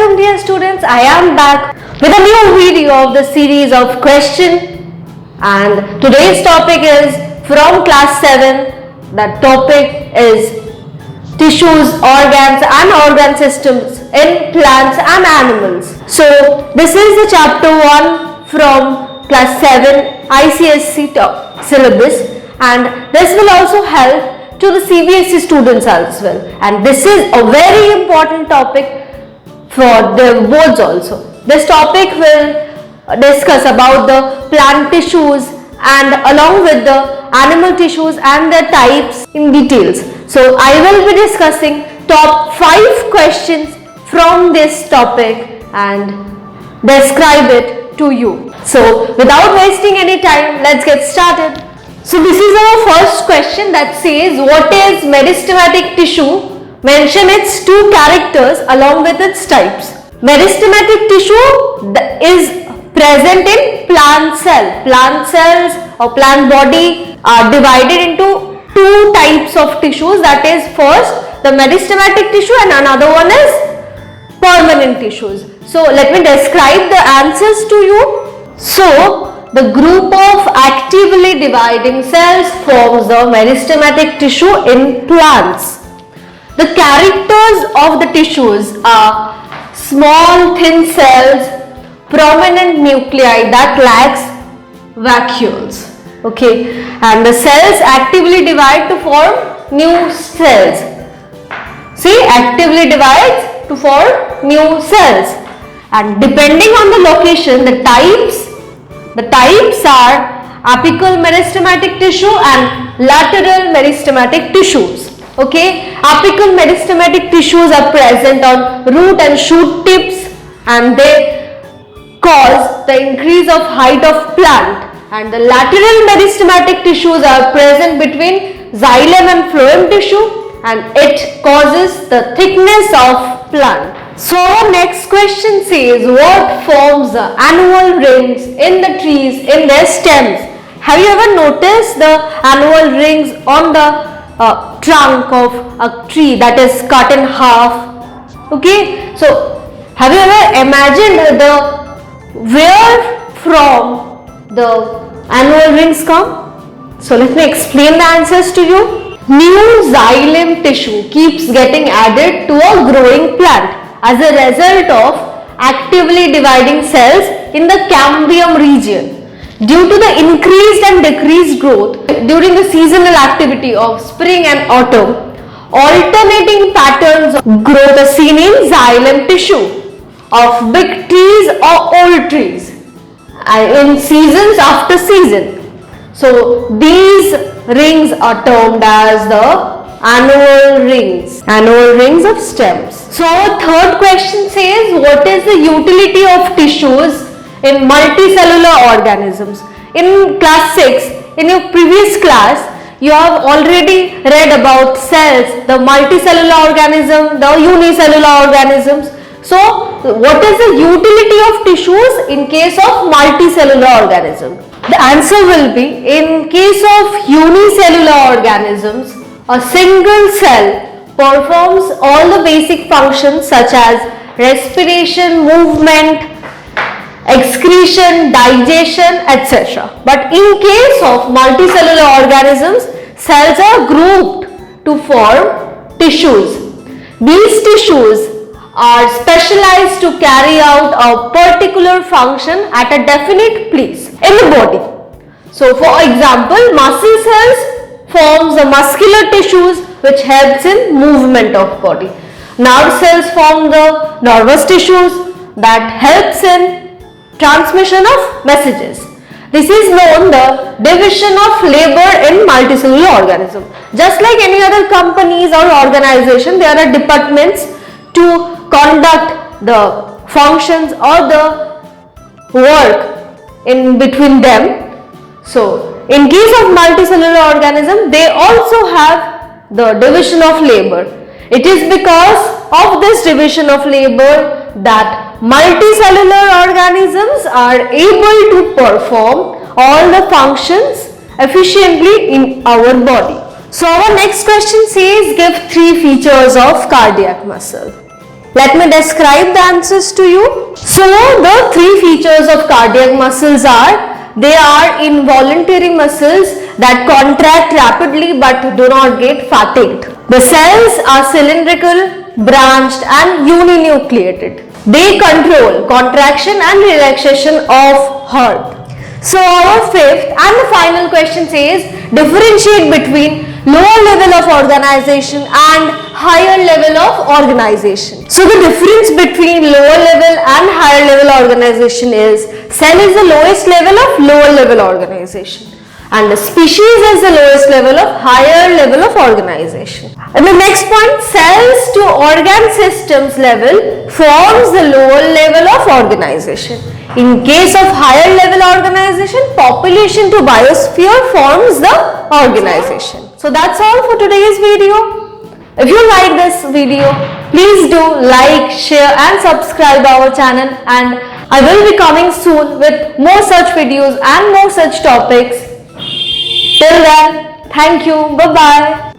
welcome dear students. I am back with a new video of the series of question, and today's topic is from class 7. That topic is tissues, organs and organ systems in plants and animals. So this is the chapter 1 from class 7 ICSE syllabus, and this will also help to the CBSE students as well, and this is a very important topic for the boards also. This topic will discuss about the plant tissues and along with the animal tissues and their types in details. So I will be discussing top 5 questions from this topic and describe it to you. So without wasting any time, let's get started. So this is our first question that says, what is meristematic tissue? Mention its 2 characters along with its types. Meristematic tissue is present in plant cell. Plant cells or plant body are divided into 2 types of tissues. That is, first the meristematic tissue and another one is permanent tissues. So let me describe the answers to you. So the group of actively dividing cells forms the meristematic tissue in plants. The characters of the tissues are small thin cells, prominent nuclei that lacks vacuoles. Okay, and the cells actively divide to form new cells. See, actively divides to form new cells, and depending on the location, the types are apical meristematic tissue and lateral meristematic tissues. Okay, apical meristematic tissues are present on root and shoot tips, and they cause the increase of height of plant. And the lateral meristematic tissues are present between xylem and phloem tissue, and it causes the thickness of plant. So next question says, what forms the annual rings in the trees in their stems? Have you ever noticed the annual rings on the trunk of a tree that is cut in half? Okay, so have you ever imagined where from the annual rings come? So let me explain the answers to you. New xylem tissue keeps getting added to a growing plant as a result of actively dividing cells in the cambium region. Due to the increased and decreased growth during the seasonal activity of spring and autumn, alternating patterns of growth are seen in xylem tissue of big trees or old trees in seasons after season. So these rings are termed as the annual rings of stems. So our third question says, what is the utility of tissues in multicellular organisms? In class 6, in your previous class, you have already read about cells, the multicellular organism, the unicellular organisms. So what is the utility of tissues in case of multicellular organism? The answer will be, in case of unicellular organisms, a single cell performs all the basic functions such as respiration, movement, excretion, digestion, etc. But in case of multicellular organisms, cells are grouped to form tissues. These tissues are specialized to carry out a particular function at a definite place in the body. So for example, muscle cells forms the muscular tissues which helps in movement of body. Nerve cells form the nervous tissues that helps in transmission of messages. This is known the division of labor in multicellular organism. Just like any other companies or organization, there are departments to conduct the functions or the work in between them. So in case of multicellular organism, they also have the division of labor. It is because of this division of labor that multicellular organisms are able to perform all the functions efficiently in our body. So our next question says, give 3 features of cardiac muscle. Let me describe the answers to you. So the three features of cardiac muscles are, they are involuntary muscles that contract rapidly but do not get fatigued. The cells are cylindrical, branched and uninucleated. They control contraction and relaxation of heart. So our fifth and the final question says, differentiate between lower level of organization and higher level of organization. So the difference between lower level and higher level organization is, cell is the lowest level of lower level organization and the species is the lowest level of higher level of organization. And the next point, cells to organ systems level forms the lower level of organization. In case of higher level organization, population to biosphere forms the organization. So that's all for today's video. If you like this video, please do like, share and subscribe our channel, and I will be coming soon with more such videos and more such topics. Till then, thank you. Bye-bye.